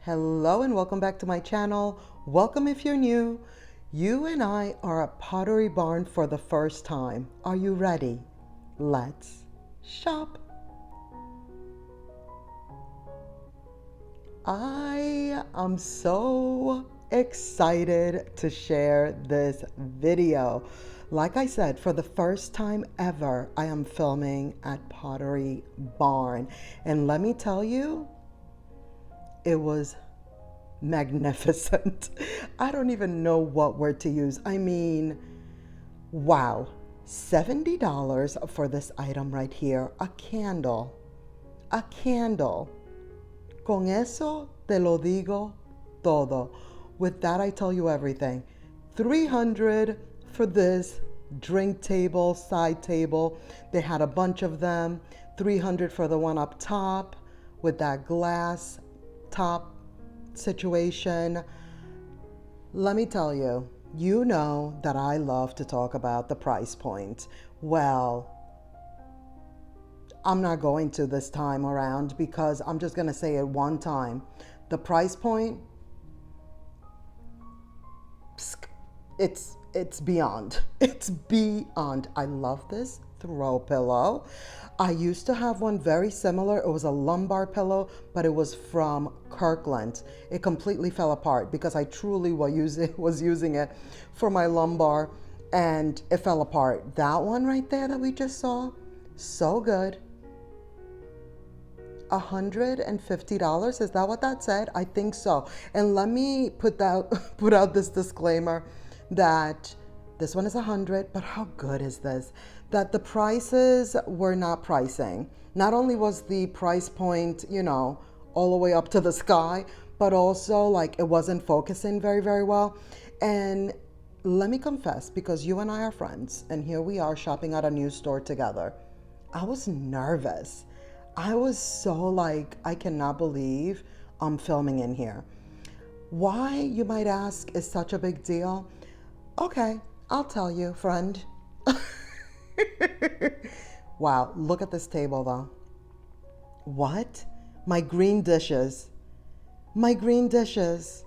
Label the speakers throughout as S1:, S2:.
S1: Hello and welcome back to my channel. Welcome if you're new. You and I are at Pottery Barn for the first time. Are you ready? Let's shop. I am so excited to share this video. Like I said, for the first time ever, I am filming at Pottery Barn. And let me tell you, it was magnificent. I don't even know what word to use. I mean, wow. $70 for this item right here. A candle. A candle. Con eso te lo digo todo. With that, I tell you everything. $300 for this drink table, side table. They had a bunch of them. $300 for the one up top with that glass top situation. Let me tell you, you know that I love to talk about the price point. Well, I'm not going to this time around because I'm just going to say it one time. The price point, it's beyond. It's beyond. I love this throw pillow. I used to have one very similar. It was a lumbar pillow, but it was from Kirkland. It completely fell apart because I truly was using it for my lumbar and it fell apart. That one right there that we just saw, so good. $150. Is that what that said? I think so. And let me put out this disclaimer that this one is 100, but how good is this? That the prices were not pricing. Not only was the price point, all the way up to the sky, but also like it wasn't focusing very, very well. And let me confess, because you and I are friends, and here we are shopping at a new store together. I was nervous. I was so like, I cannot believe I'm filming in here. Why, you might ask, is such a big deal? Okay, I'll tell you, friend. Wow, look at this table though. What? My green dishes. My green dishes.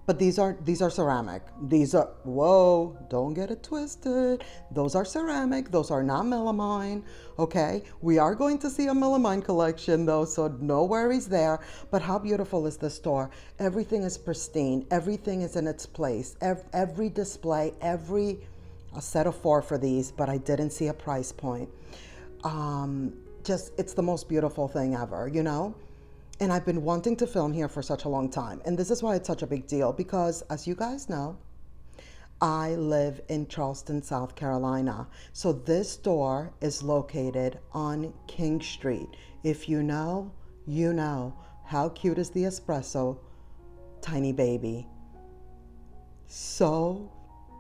S1: But these are ceramic. These are, whoa, don't get it twisted. Those are ceramic. Those are not melamine. Okay, we are going to see a melamine collection though, so no worries there. But how beautiful is this store? Everything is pristine. Everything is in its place. Every display, a set of 4 for these, but I didn't see a price point. It's the most beautiful thing ever, And I've been wanting to film here for such a long time. And this is why it's such a big deal, because as you guys know, I live in Charleston, South Carolina. So this store is located on King Street. If you know, you know. How cute is the espresso? Tiny baby. So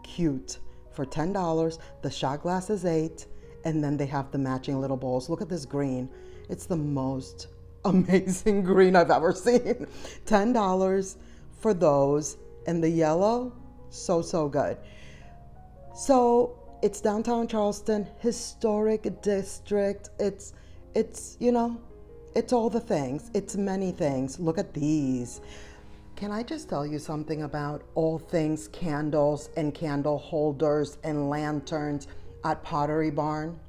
S1: cute. For $10, the shot glass is $8, and then they have the matching little bowls. Look at this green. It's the most amazing green I've ever seen. $10 for those, and the yellow, so good. So it's downtown Charleston, historic district. It's all the things. It's many things. Look at these. Can I just tell you something about all things candles and candle holders and lanterns at Pottery Barn?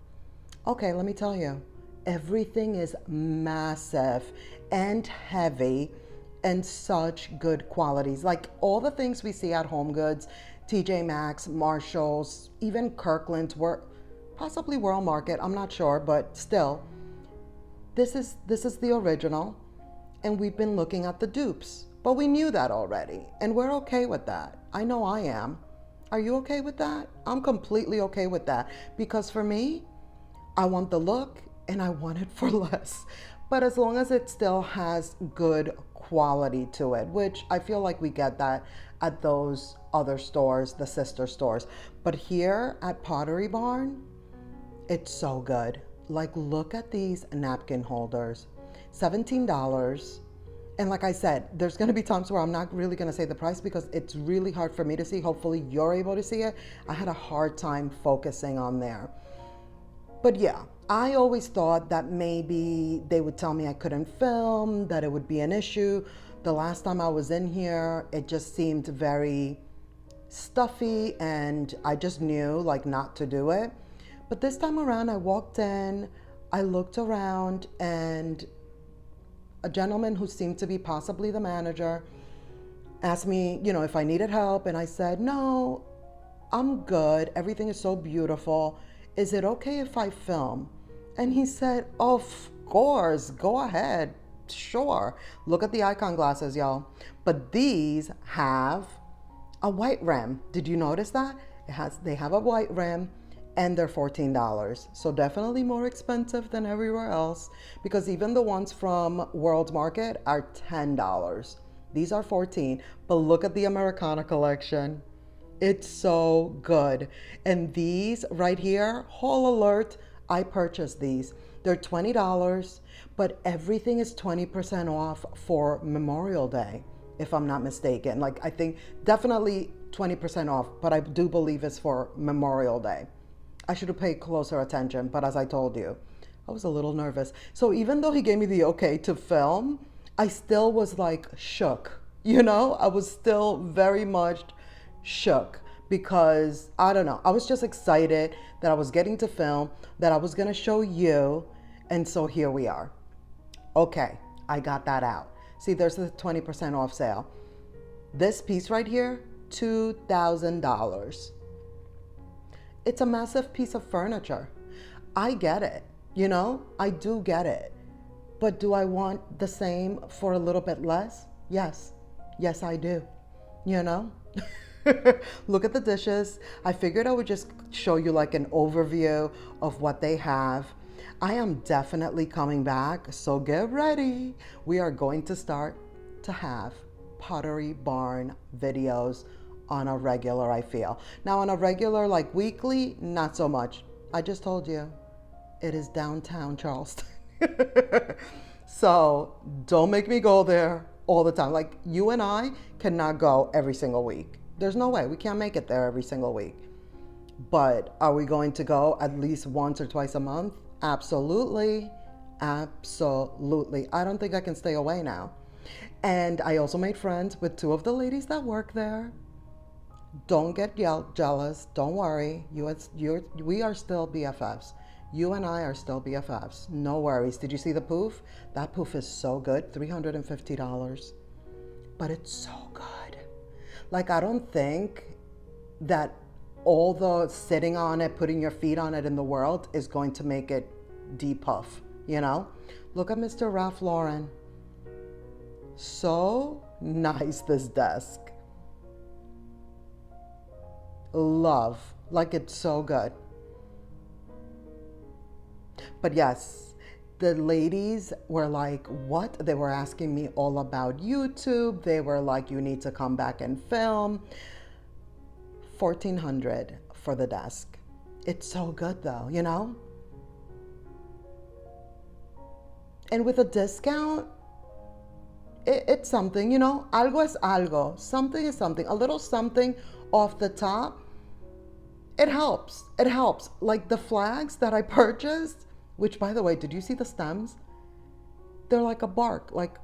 S1: Okay, let me tell you. Everything is massive and heavy and such good qualities. Like all the things we see at Home Goods, TJ Maxx, Marshalls, even Kirkland, possibly World Market, I'm not sure, but still, this is the original, and we've been looking at the dupes. But we knew that already, and we're okay with that. I know I am. Are you okay with that? I'm completely okay with that, because for me, I want the look and I want it for less. But as long as it still has good quality to it, which I feel like we get that at those other stores, the sister stores. But here at Pottery Barn, it's so good. Like, look at these napkin holders, $17. And like I said, there's going to be times where I'm not really going to say the price because it's really hard for me to see. Hopefully you're able to see it. I had a hard time focusing on there. But yeah, I always thought that maybe they would tell me I couldn't film, that it would be an issue. The last time I was in here, it just seemed very stuffy and I just knew like not to do it. But this time around, I walked in, I looked around, and a gentleman who seemed to be possibly the manager asked me, if I needed help. And I said, no, I'm good. Everything is so beautiful. Is it okay if I film? And he said, of course, go ahead. Sure. Look at the icon glasses, y'all. But these have a white rim. Did you notice that? They have a white rim and they're $14. So definitely more expensive than everywhere else, because even the ones from World Market are $10. These are $14. But look at the Americana collection. It's so good. And these right here, haul alert, I purchased these. They're $20, but everything is 20% off for Memorial Day, if I'm not mistaken. Like, I think definitely 20% off, but I do believe it's for Memorial Day. I should have paid closer attention, but as I told you, I was a little nervous. So even though he gave me the okay to film, I still was like shook, I was still very much shook because I don't know. I was just excited that I was getting to film, that I was going to show you. And so here we are. Okay, I got that out. See, there's the 20% off sale. This piece right here, $2,000. It's a massive piece of furniture. I get it, I do get it. But do I want the same for a little bit less? Yes, I do, Look at the dishes. I figured I would just show you like an overview of what they have. I am definitely coming back, so get ready. We are going to start to have Pottery Barn videos on a regular, I feel. Now on a regular, like weekly, not so much. I just told you, it is downtown Charleston. So don't make me go there all the time. Like you and I cannot go every single week. There's no way, we can't make it there every single week. But are we going to go at least once or twice a month? Absolutely. Absolutely. I don't think I can stay away now. And I also made friends with two of the ladies that work there. Don't get jealous. Don't worry. We are still BFFs. You and I are still BFFs. No worries. Did you see the poof? That poof is so good. $350. But it's so good. Like, I don't think that all the sitting on it, putting your feet on it in the world is going to make it depuff, Look at Mr. Ralph Lauren. So nice, this desk. Love. Like, it's so good. But yes, the ladies were like, what? They were asking me all about YouTube. They were like, you need to come back and film. $1,400 for the desk. It's so good though, And with a discount, it's something, algo es algo. Something is something. A little something off the top. It helps. It helps. Like the flags that I purchased, which by the way, did you see the stems? They're like a bark, like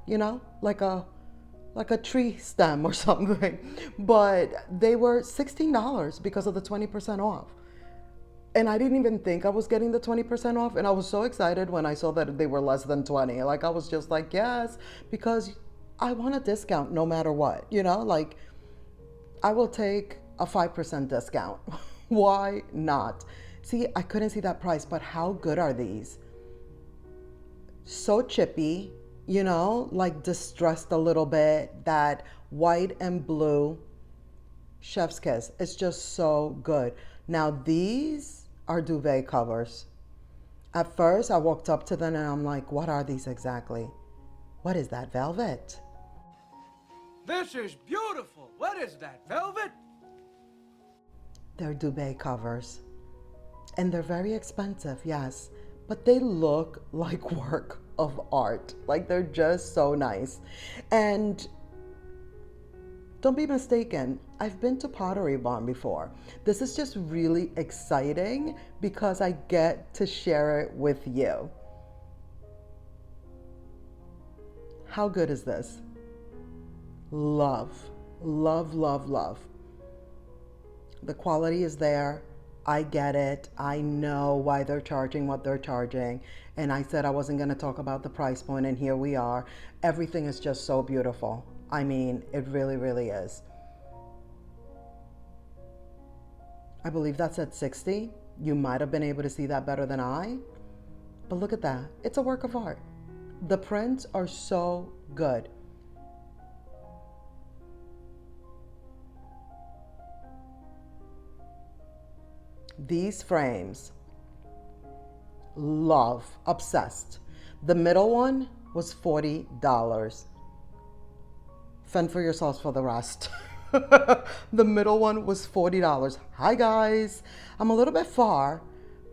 S1: a tree stem or something. But they were $16 because of the 20% off. And I didn't even think I was getting the 20% off. And I was so excited when I saw that they were less than 20. Like I was just like, yes, because I want a discount no matter what, like I will take a 5% discount. Why not? See, I couldn't see that price, but how good are these? So chippy, like distressed a little bit, that white and blue, chef's kiss. It's just so good. Now these are duvet covers. At first I walked up to them and I'm like, what are these exactly? What is that, velvet?
S2: This is beautiful. What is that, velvet?
S1: They're duvet covers. And they're very expensive, yes. But they look like work of art. Like they're just so nice. And don't be mistaken, I've been to Pottery Barn before. This is just really exciting because I get to share it with you. How good is this? Love, love, love, love. The quality is there. I get it. I know why they're charging what they're charging. And I said I wasn't going to talk about the price point, and here we are. Everything is just so beautiful. I mean, it really, really is. I believe that's at 60. You might have been able to see that better than I. But look at that. It's a work of art. The prints are so good. These frames, love, obsessed. The middle one was $40. Fend for yourselves for the rest. The middle one was $40. Hi guys, I'm a little bit far,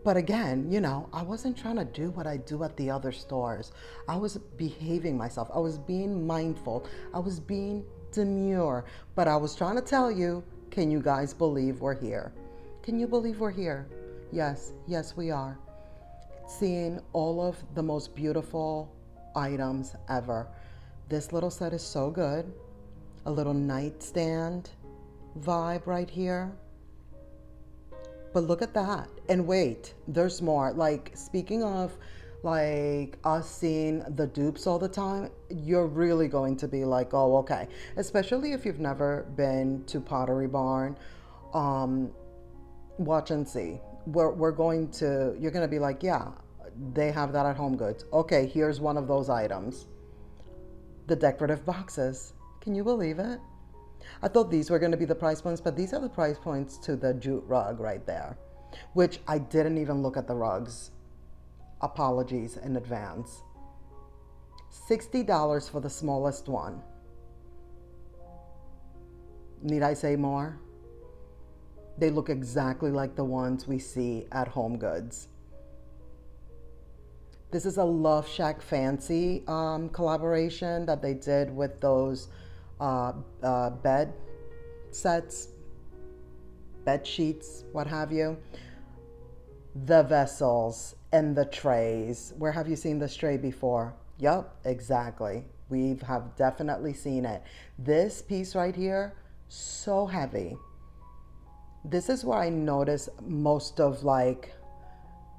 S1: but again, you know, I wasn't trying to do what I do at the other stores. I was behaving myself. I was being mindful. I was being demure, but I was trying to tell you, can you guys believe we're here? Can you believe we're here? Yes, yes, we are. Seeing all of the most beautiful items ever. This little set is so good. A little nightstand vibe right here. But look at that. And wait, there's more. Like, speaking of like us seeing the dupes all the time, you're really going to be like, oh, okay. Especially if you've never been to Pottery Barn. Watch and see. You're going to be like, yeah, they have that at Home Goods. Okay, here's one of those items. The decorative boxes. Can you believe it? I thought these were going to be the price points, but these are the price points to the jute rug right there, which I didn't even look at the rugs. Apologies in advance. $60 for the smallest one. Need I say more? They look exactly like the ones we see at Home Goods. This is a Love Shack Fancy collaboration that they did with those bed sets, bed sheets, what have you. The vessels and the trays. Where have you seen this tray before? Yup, exactly. We have definitely seen it. This piece right here, so heavy. This is where I notice most of like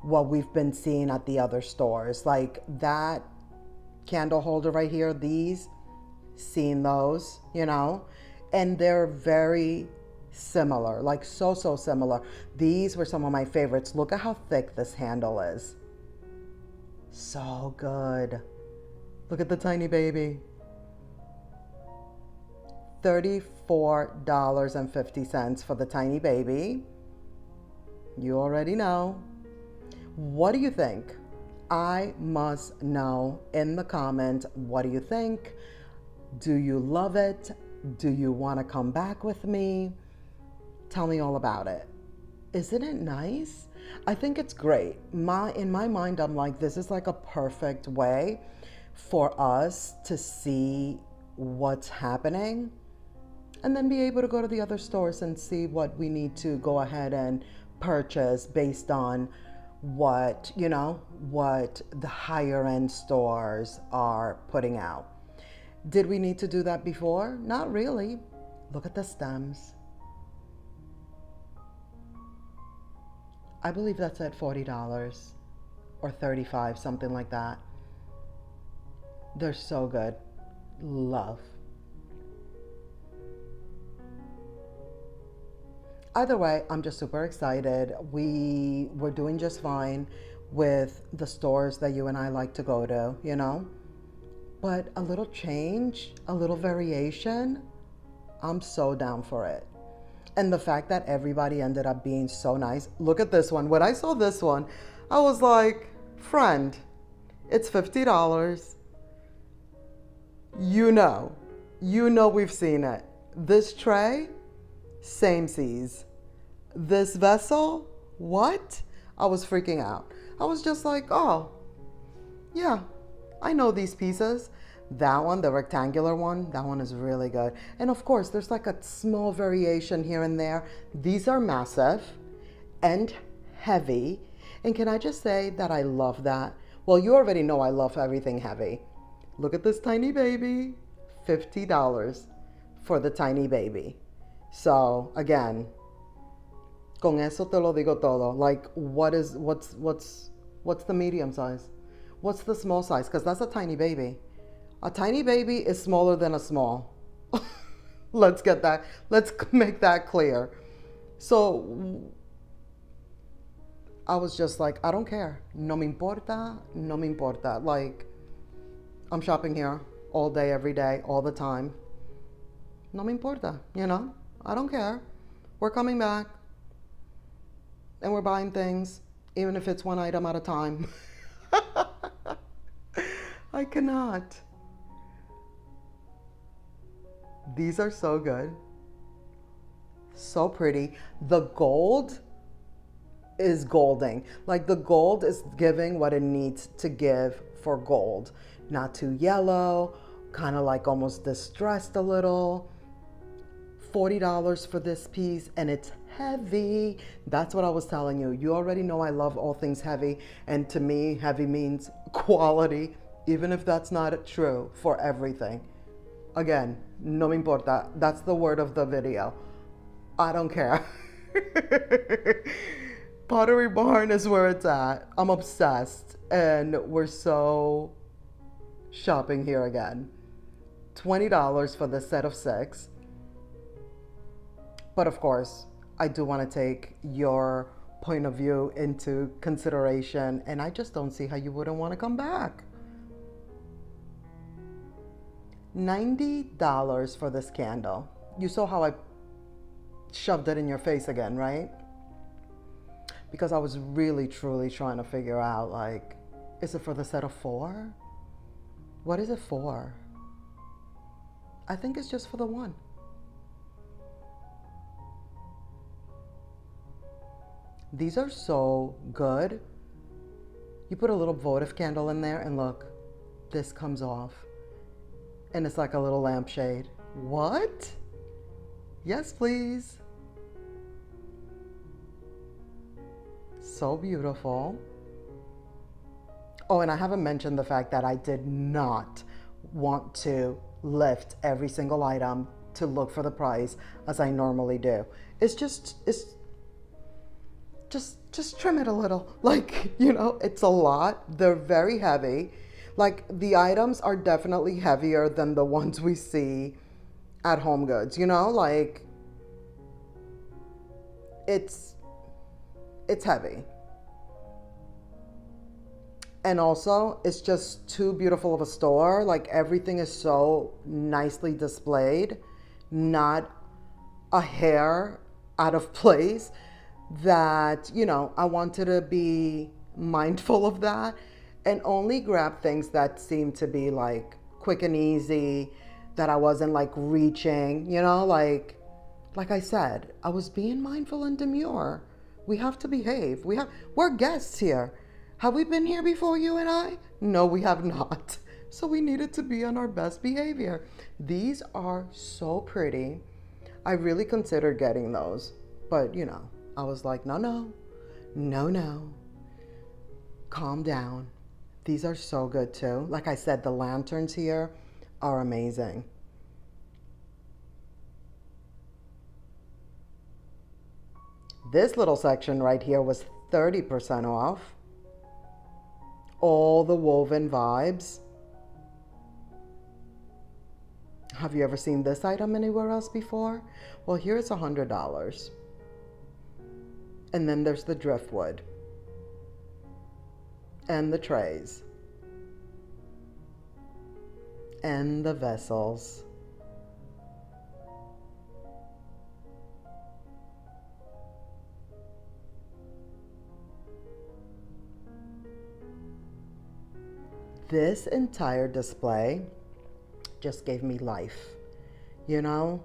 S1: what we've been seeing at the other stores. Like that candle holder right here, these, seen those, you know, and they're very similar, like so similar. These were some of my favorites. Look at how thick this handle is. So good. Look at the tiny baby. $34.50 for the tiny baby. You already know. What do you think? I must know in the comment. What do you think? Do you love it? Do you want to come back with me? Tell me all about it. Isn't it nice? I think it's great. In my mind, I'm like, this is like a perfect way for us to see what's happening and then be able to go to the other stores and see what we need to go ahead and purchase based on what, you know, what the higher end stores are putting out. Did we need to do that before? Not really. Look at the stems. I believe that's at $40 or $35, something like that. They're so good. Love. Either way, I'm just super excited. We were doing just fine with the stores that you and I like to go to, you know? But a little change, a little variation, I'm so down for it. And the fact that everybody ended up being so nice. Look at this one. When I saw this one, I was like, friend, it's $50. You know we've seen it. This tray, same seas. This vessel, what? I was freaking out. I was just like, oh, yeah, I know these pieces. That one, the rectangular one, that one is really good. And of course, there's like a small variation here and there. These are massive and heavy. And can I just say that I love that? Well, you already know I love everything heavy. Look at this tiny baby, $50. for the tiny baby. So again, con eso te lo digo todo. Like, what's the medium size? What's the small size? Because that's a tiny baby. A tiny baby is smaller than a small. Let's make that clear. So I was just like, I don't care. No me importa, no me importa. Like, I'm shopping here all day, every day, all the time. No me importa, you know? I don't care. We're coming back and we're buying things, even if it's one item at a time. I cannot. These are so good. So pretty. The gold is golding. Like, the gold is giving what it needs to give for gold. Not too yellow, kind of like almost distressed a little. $40 for this piece, and it's heavy. That's what I was telling you. You already know I love all things heavy, and to me, heavy means quality, even if that's not true for everything. Again, no me importa. That's the word of the video. I don't care. Pottery Barn is where it's at. I'm obsessed, and we're so shopping here again. $20 for the set of 6. But of course, I do want to take your point of view into consideration, and I just don't see how you wouldn't want to come back. $90 for this candle. You saw how I shoved it in your face again, right? Because I was really, truly trying to figure out, like, is it for the set of 4? What is it for? I think it's just for the one. These are so good. You put a little votive candle in there and look, this comes off. And it's like a little lampshade. What? Yes, please. So beautiful. Oh, and I haven't mentioned the fact that I did not want to lift every single item to look for the price as I normally do. It's just trim it a little. Like, you know, it's a lot. They're very heavy. Like, the items are definitely heavier than the ones we see at Home Goods, you know? Like, it's heavy. And also, it's just too beautiful of a store. Like, everything is so nicely displayed, not a hair out of place, that, you know, I wanted to be mindful of that and only grab things that seemed to be like quick and easy, that I wasn't like reaching, you know, like I said, I was being mindful and demure. We have to behave. We're guests here. Have we been here before, you and I? No, we have not. So we needed to be on our best behavior. These are so pretty. I really considered getting those, but you know, I was like, no. Calm down. These are so good too. Like I said, the lanterns here are amazing. This little section right here was 30% off. All the woven vibes. Have you ever seen this item anywhere else before? Well, here's $100. And then there's the driftwood and the trays and the vessels. This entire display just gave me life. You know,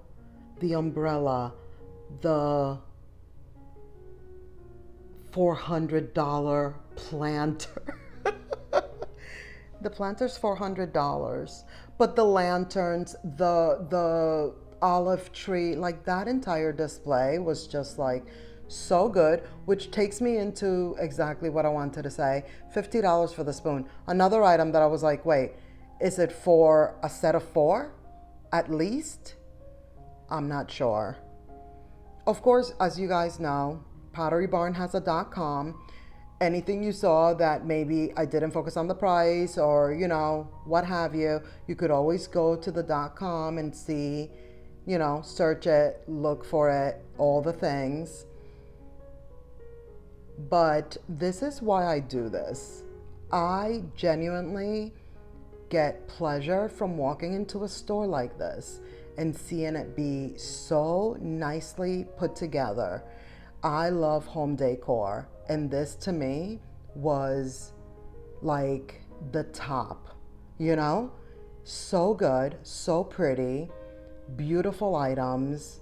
S1: the umbrella, the $400 planter. The planter's $400, but the lanterns, the olive tree, like that entire display was just like so good, which takes me into exactly what I wanted to say. $50 for the spoon. Another item that I was like, wait, is it for a set of 4 at least? I'm not sure. Of course, as you guys know, Pottery Barn has a .com. Anything you saw that maybe I didn't focus on the price or, what have you, you could always go to the .com and see, search it, look for it, all the things. But this is why I do this. I genuinely get pleasure from walking into a store like this and seeing it be so nicely put together. I love home decor, and this to me was like the top, So good, so pretty, beautiful items,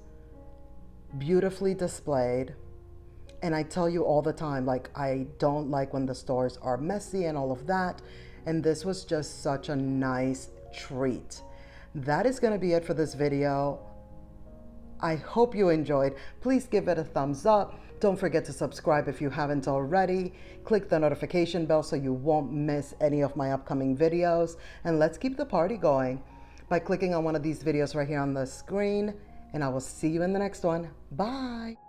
S1: beautifully displayed. And I tell you all the time, like, I don't like when the stores are messy and all of that. And this was just such a nice treat. That is going to be it for this video. I hope you enjoyed. Please give it a thumbs up. Don't forget to subscribe if you haven't already. Click the notification bell so you won't miss any of my upcoming videos. And let's keep the party going by clicking on one of these videos right here on the screen. And I will see you in the next one. Bye.